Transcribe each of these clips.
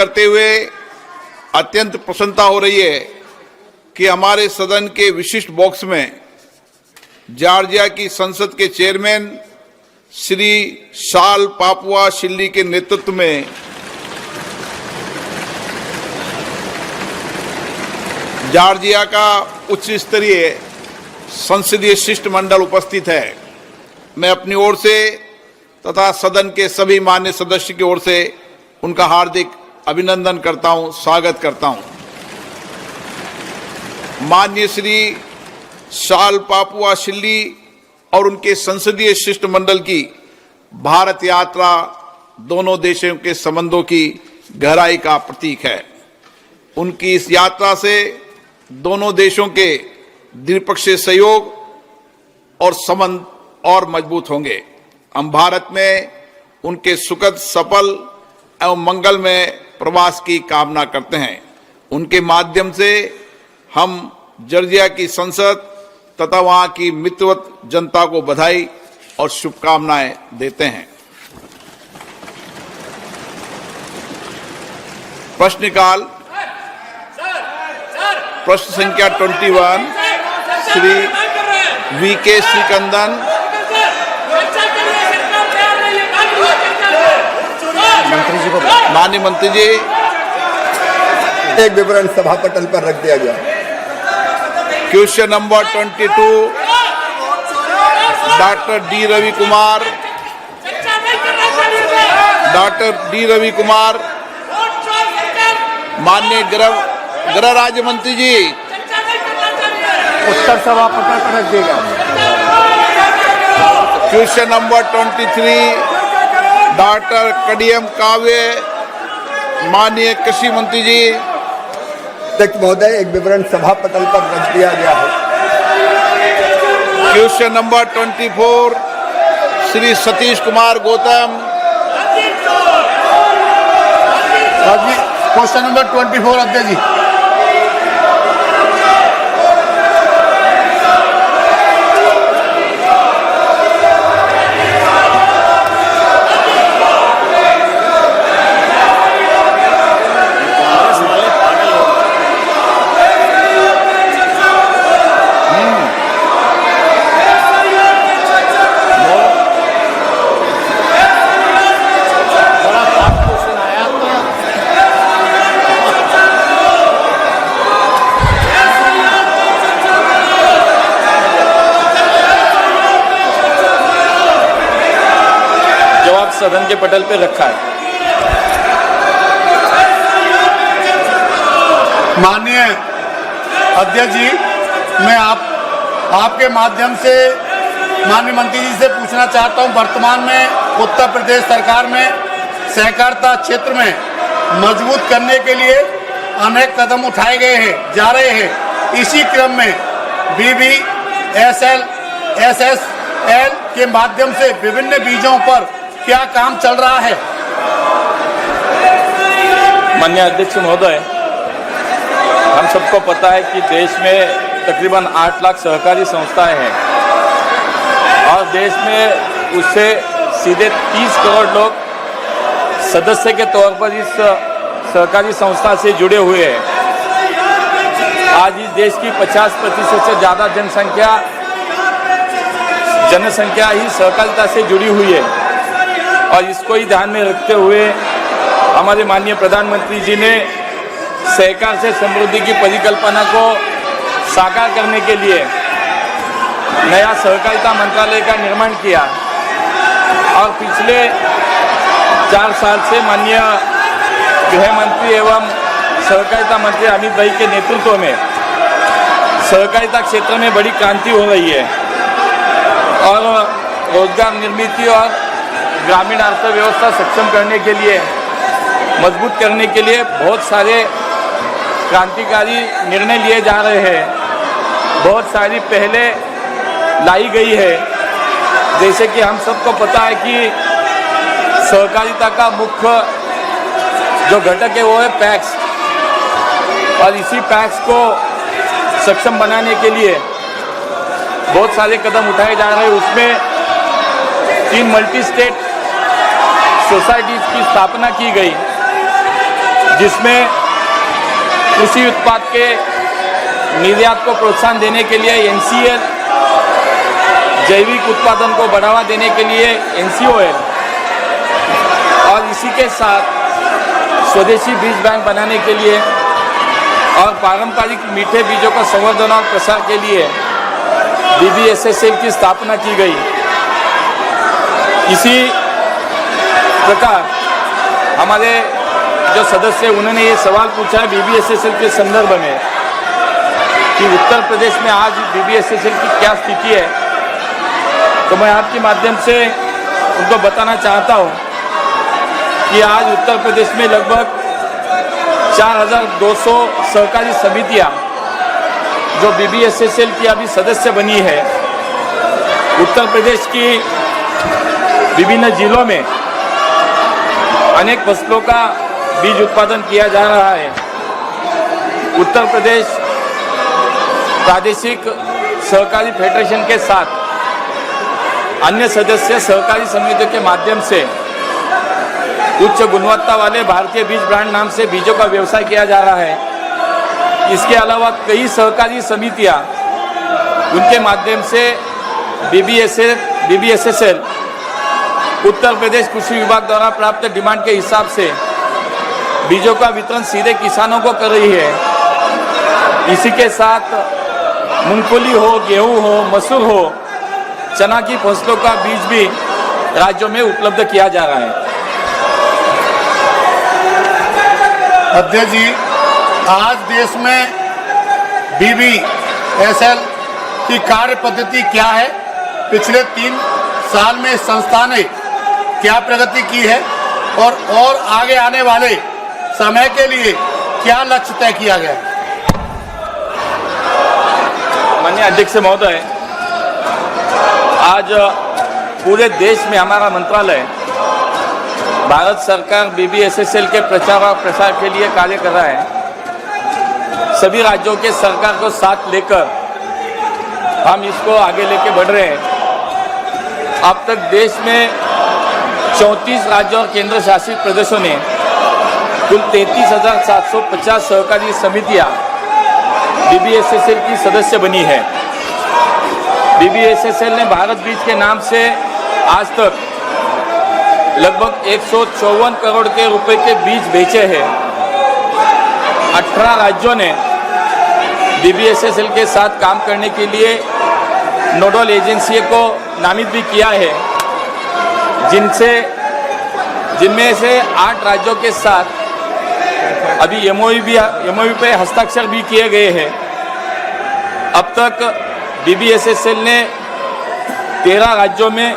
करते हुए अत्यंत प्रसन्नता हो रही है कि हमारे सदन के विशिष्ट बॉक्स में जॉर्जिया की संसद के चेयरमैन श्री शाल पापुआ शिल्ली के नेतृत्व में जॉर्जिया का उच्च स्तरीय संसदीय शिष्टमंडल उपस्थित है। मैं अपनी ओर से तथा सदन के सभी मान्य सदस्य की ओर से उनका हार्दिक अभिनंदन करता हूं, स्वागत करता हूं। माननीय श्री शाल पापुआ शिल्ली और उनके संसदीय शिष्टमंडल की भारत यात्रा दोनों देशों के संबंधों की गहराई का प्रतीक है। उनकी इस यात्रा से दोनों देशों के द्विपक्षीय सहयोग और संबंध और मजबूत होंगे। हम भारत में उनके सुखद, सफल एवं मंगलमय प्रवास की कामना करते हैं। उनके माध्यम से हम जॉर्जिया की संसद तथा वहां की मित्रवत जनता को बधाई और शुभकामनाएं देते हैं। प्रश्नकाल। प्रश्न संख्या 21 श्री वीके श्रीकंदन। मंत्री जी को माननीय मंत्री जी, एक विवरण सभा पटल पर रख दिया गया। Question number 22 doctor D Ravi Kumar. Doctor D Ravi Kumar, माननीय गृह राज्य मंत्री जी, उत्तर सभा पटल पर रख देगा। क्वेश्चन नंबर 23 डॉक्टर कडियम काव्य। माननीय कृषि मंत्री जी। अध्यक्ष महोदय, एक विवरण सभा पटल पर रख दिया गया है। Question number 24 Shri Satish Kumar Gautam. Question number 24 अध्यक्ष जी। सदन के पटल पे रखा है। माननीय अध्यक्ष जी, मैं आपके माध्यम से माननीय मंत्री जी से पूछना चाहता हूं, वर्तमान में उत्तर प्रदेश सरकार में सहकारिता क्षेत्र में मजबूत करने के लिए अनेक कदम उठाए गए हैं, जा रहे हैं। इसी क्रम में BBSL SSL के माध्यम से विभिन्न बीजों पर क्या काम चल रहा है? माननीय अध्यक्ष महोदय, हम सबको पता है कि देश में तकरीबन 8 लाख सहकारी संस्थाएं हैं और देश में उससे सीधे 30 करोड़ लोग सदस्य के तौर पर इस सहकारी संस्था से जुड़े हुए हैं। आज इस देश की 50% से ज़्यादा जनसंख्या ही सहकारिता से जुड़ी हुई है और इसको ही ध्यान में रखते हुए हमारे माननीय प्रधानमंत्री जी ने सहकार से समृद्धि की परिकल्पना को साकार करने के लिए नया सहकारिता मंत्रालय का निर्माण किया और पिछले 4 साल से माननीय गृह मंत्री एवं सहकारिता मंत्री अमित भाई के नेतृत्व में सहकारिता क्षेत्र में बड़ी क्रांति हो रही है और रोजगार निर्मित और ग्रामीण अर्थव्यवस्था सक्षम करने के लिए, मजबूत करने के लिए बहुत सारे क्रांतिकारी निर्णय लिए जा रहे हैं। बहुत सारी पहले लाई गई है। जैसे कि हम सबको पता है कि सहकारिता का मुख्य जो घटक है वो है पैक्स और इसी पैक्स को सक्षम बनाने के लिए बहुत सारे कदम उठाए जा रहे हैं। उसमें 3 मल्टी स्टेट सोसाइटीज की स्थापना की गई जिसमें कृषि उत्पाद के निर्यात को प्रोत्साहन देने के लिए NCL, जैविक उत्पादन को बढ़ावा देने के लिए NCOL और इसी के साथ स्वदेशी बीज बैंक बनाने के लिए और पारंपरिक मीठे बीजों का संवर्धन और प्रसार के लिए BBSSL की स्थापना की गई। इसी प्रकार हमारे जो सदस्य उन्होंने ये सवाल पूछा है BBSSL के संदर्भ में कि उत्तर प्रदेश में आज BBSSL की क्या स्थिति है, तो मैं आपके माध्यम से उनको बताना चाहता हूँ कि आज उत्तर प्रदेश में लगभग 4200 सहकारी समितियाँ जो BBSSL की अभी सदस्य बनी है। उत्तर प्रदेश की विभिन्न जिलों में अनेक फसलों का बीज उत्पादन किया जा रहा है। उत्तर प्रदेश प्रादेशिक सहकारी फेडरेशन के साथ अन्य सदस्य सहकारी समितियों के माध्यम से उच्च गुणवत्ता वाले भारतीय बीज ब्रांड नाम से बीजों का व्यवसाय किया जा रहा है। इसके अलावा कई सहकारी समितियां उनके माध्यम से BBSSL उत्तर प्रदेश कृषि विभाग द्वारा प्राप्त डिमांड के हिसाब से बीजों का वितरण सीधे किसानों को कर रही है। इसी के साथ मूंगफली हो, गेहूं हो, मसूर हो, चना की फसलों का बीज भी राज्यों में उपलब्ध किया जा रहा है। अध्यक्ष जी, आज देश में BBSL की कार्य पद्धति क्या है, पिछले 3 साल में संस्था ने क्या प्रगति की है और आगे आने वाले समय के लिए क्या लक्ष्य तय किया गया है? माननीय अध्यक्ष महोदय, आज पूरे देश में हमारा मंत्रालय भारत सरकार BBSSL के प्रचार और प्रसार के लिए कार्य कर रहा है। सभी राज्यों के सरकार को साथ लेकर हम इसको आगे लेके बढ़ रहे हैं। अब तक देश में 34 राज्यों और केंद्र शासित प्रदेशों ने कुल 33,750 सहकारी समितियां BBSSL की सदस्य बनी है। BBSSL ने भारत बीज के नाम से आज तक लगभग 154 करोड़ के रुपए के बीज बेचे हैं। 18 राज्यों ने BBSSL के साथ काम करने के लिए नोडल एजेंसी को नामित भी किया है, जिनमें से 8 राज्यों के साथ अभी MOU पे हस्ताक्षर भी किए गए हैं। अब तक BBSSL ने 13 राज्यों में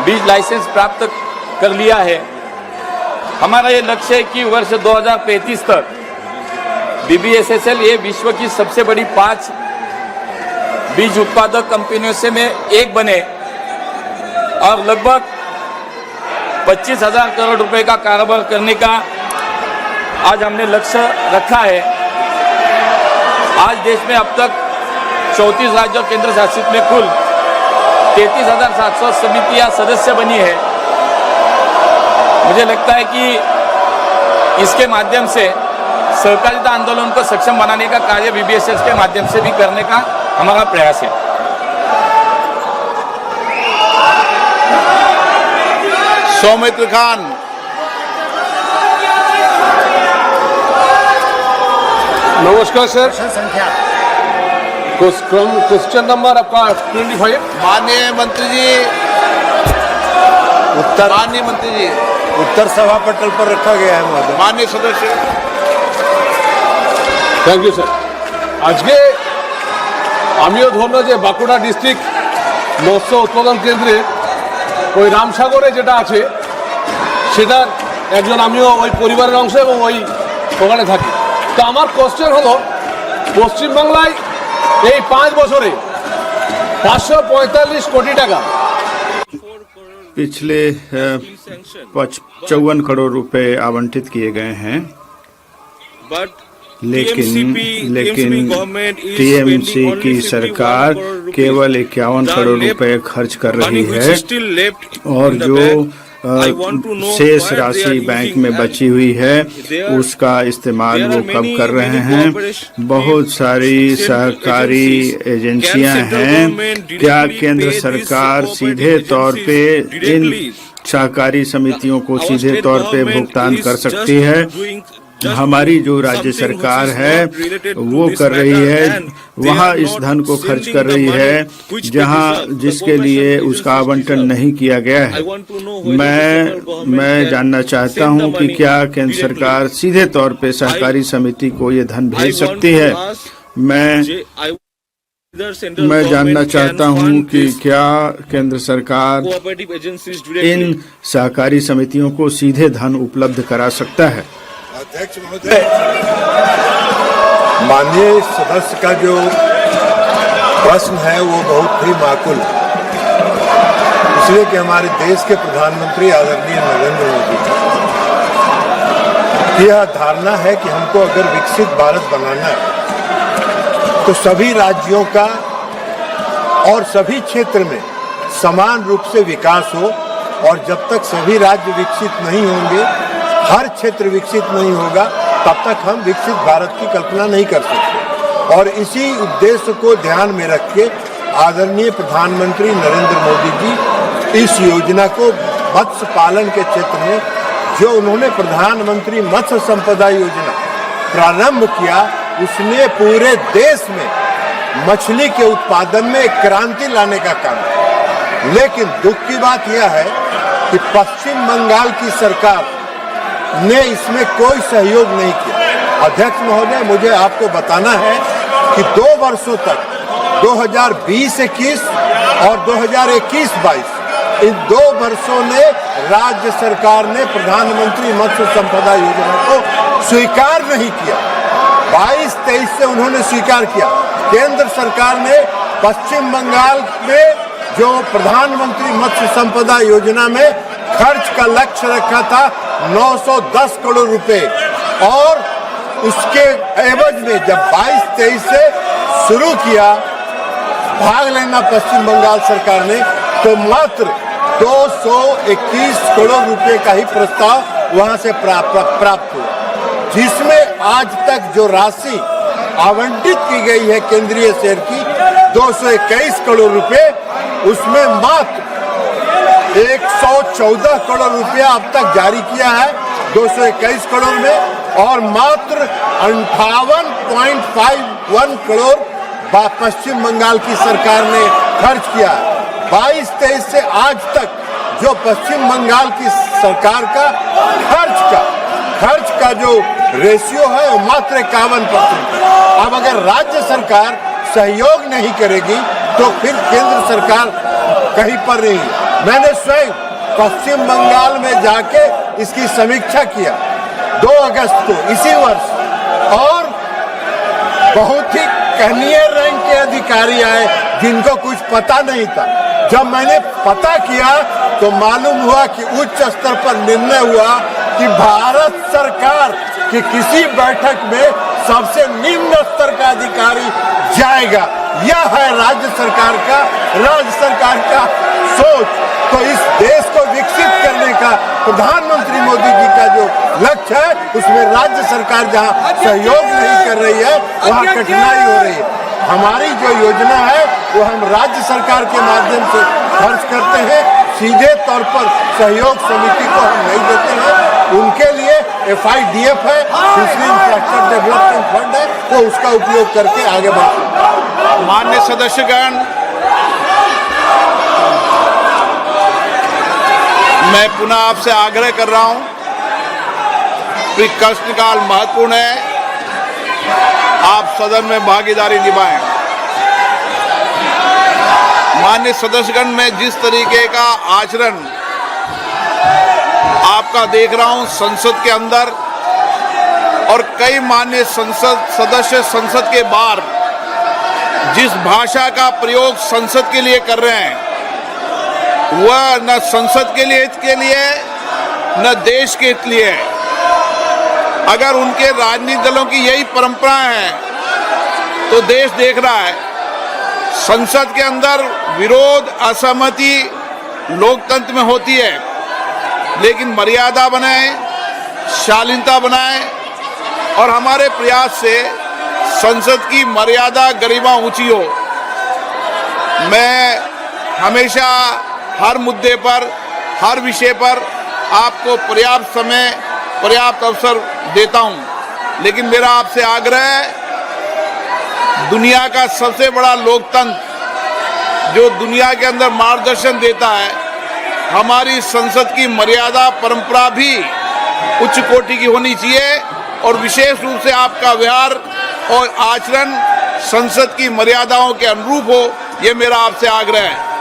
बीज लाइसेंस प्राप्त कर लिया है। हमारा ये लक्ष्य है कि वर्ष 2035 तक BBSSL ये विश्व की सबसे बड़ी 5 बीज उत्पादक कंपनियों से में एक बने और लगभग 25,000 करोड़ रुपए का कारोबार करने का आज हमने लक्ष्य रखा है। आज देश में अब तक 34 राज्यों और केंद्र शासित में कुल 33,700 समितियां सदस्य बनी है। मुझे लगता है कि इसके माध्यम से सहकारिता आंदोलन को सक्षम बनाने का कार्य BBSSL के माध्यम से भी करने का हमारा प्रयास है। सौमित्र खान। नमस्कार सर। क्वेश्चन नंबर आपका 25। माननीय मंत्री जी, माननीय मंत्री जी, उत्तर सभा पटल पर रखा गया है महोदय। माननीय सदस्य। Thank you sir. आज के आमियो धरना যে বাঁকুড়া ডিস্ট্রিক্ট মৎস্য উৎপাদন কেন্দ্রে ওই রামসাগরে যেটা আছে সেটার একজন আমিও ওই পরিবারের অংশ এবং ওই ওখানে থাকি। তো আমার কোশ্চেন হলো পশ্চিমবাংলায় এই 5 বছরে 545 কোটি টাকা पिछले 54 करोड़ रुपए आवंटित किए गए हैं, लेकिन टीएमसी की सरकार केवल 51 करोड़ रुपए खर्च कर रही है और जो शेष राशि बैंक में बची हुई है उसका इस्तेमाल वो कब कर रहे हैं। बहुत सारी सहकारी एजेंसियां हैं, क्या केंद्र सरकार सीधे तौर पे इन सहकारी समितियों को सीधे तौर पे भुगतान कर सकती है? हमारी जो राज्य सरकार है वो कर रही है, वहाँ इस धन को खर्च कर रही है जहाँ जिसके लिए उसका आवंटन नहीं किया गया है। मैं जानना चाहता हूँ कि क्या केंद्र सरकार सीधे तौर पे सहकारी समिति को ये धन भेज सकती है। मैं जानना चाहता हूँ कि क्या केंद्र सरकार इन सहकारी समितियों को सीधे धन उपलब्ध करा सकता है। अध्यक्ष महोदय, माननीय सदस्य का जो प्रश्न है वो बहुत ही माकूल है, इसलिए कि हमारे देश के प्रधानमंत्री आदरणीय नरेंद्र मोदी की यह धारणा है कि हमको अगर विकसित भारत बनाना है तो सभी राज्यों का और सभी क्षेत्र में समान रूप से विकास हो, और जब तक सभी राज्य विकसित नहीं होंगे, हर क्षेत्र विकसित नहीं होगा, तब तक हम विकसित भारत की कल्पना नहीं कर सकते। और इसी उद्देश्य को ध्यान में रख के आदरणीय प्रधानमंत्री नरेंद्र मोदी जी इस योजना को मत्स्य पालन के क्षेत्र में जो उन्होंने प्रधानमंत्री मत्स्य संपदा योजना प्रारंभ किया, उसने पूरे देश में मछली के उत्पादन में एक क्रांति लाने का काम किया। लेकिन दुख की बात यह है कि पश्चिम बंगाल की सरकार ने इसमें कोई सहयोग नहीं किया। अध्यक्ष महोदय, मुझे आपको बताना है कि 2 वर्षों तक 2020-21 और 2021-22 इन 2 वर्षों ने राज्य सरकार ने प्रधानमंत्री मत्स्य संपदा योजना को स्वीकार नहीं किया। 22-23 से उन्होंने स्वीकार किया। केंद्र सरकार ने पश्चिम बंगाल में जो प्रधानमंत्री मत्स्य संपदा योजना में खर्च का लक्ष्य रखा था 910 करोड़ रुपए, और उसके एवज में जब 22-23 से शुरू किया भाग लेना पश्चिम बंगाल सरकार ने, तो मात्र 221 करोड़ रुपए का ही प्रस्ताव वहां से प्राप्त हुआ, जिसमें आज तक जो राशि आवंटित की गई है केंद्रीय शेयर की 221 करोड़ रुपए, उसमें मात्र 114 करोड़ रुपया अब तक जारी किया है 221 करोड़ में, और मात्र 58.51 करोड़ पश्चिम बंगाल की सरकार ने खर्च किया है। 22-23 से आज तक जो पश्चिम बंगाल की सरकार का खर्च का जो रेशियो है वो मात्र 51%। अब अगर राज्य सरकार सहयोग नहीं करेगी तो फिर केंद्र सरकार कहीं पर नहीं। मैंने स्वयं पश्चिम बंगाल में जाके इसकी समीक्षा किया 2 अगस्त को इसी वर्ष, और बहुत ही कनीय रैंक के अधिकारी आए जिनको कुछ पता नहीं था। जब मैंने पता किया तो मालूम हुआ कि उच्च स्तर पर निर्णय हुआ कि भारत सरकार की किसी बैठक में सबसे निम्न स्तर का अधिकारी जाएगा। यह है राज्य सरकार का सोच। तो इस देश को विकसित करने का प्रधानमंत्री मोदी जी का जो लक्ष्य है, उसमें राज्य सरकार जहां सहयोग नहीं कर रही है वहां कठिनाई हो रही है। हमारी जो योजना है वो हम राज्य सरकार के माध्यम से खर्च करते हैं, सीधे तौर पर सहयोग समिति को हम नहीं देते हैं। उनके लिए FIDF है, फिशरी इंफ्रास्ट्रक्चर डेवलपमेंट फंड है, वो उसका उपयोग करके आगे बढ़ते। माननीय सदस्यगण, मैं पुनः आपसे आग्रह कर रहा हूं कि प्रश्नकाल महत्वपूर्ण है, आप सदन में भागीदारी निभाएं। माननीय सदस्यगण, मैं जिस तरीके का आचरण आपका देख रहा हूं संसद के अंदर और कई माननीय सदस्य संसद के बाहर जिस भाषा का प्रयोग संसद के लिए कर रहे हैं, वह न संसद के हित के लिए न देश के हित लिए है। अगर उनके राजनीतिक दलों की यही परंपरा है तो देश देख रहा है संसद के अंदर विरोध असहमति लोकतंत्र में होती है, लेकिन मर्यादा बनाए, शालीनता बनाए और हमारे प्रयास से संसद की मर्यादा गरिमा ऊंची हो। मैं हमेशा हर मुद्दे पर, हर विषय पर आपको पर्याप्त समय, पर्याप्त अवसर देता हूं, लेकिन मेरा आपसे आग्रह है, दुनिया का सबसे बड़ा लोकतंत्र जो दुनिया के अंदर मार्गदर्शन देता है, हमारी संसद की मर्यादा परंपरा भी उच्च कोटि की होनी चाहिए और विशेष रूप से आपका व्यवहार और आचरण संसद की मर्यादाओं के अनुरूप हो, ये मेरा आपसे आग्रह है।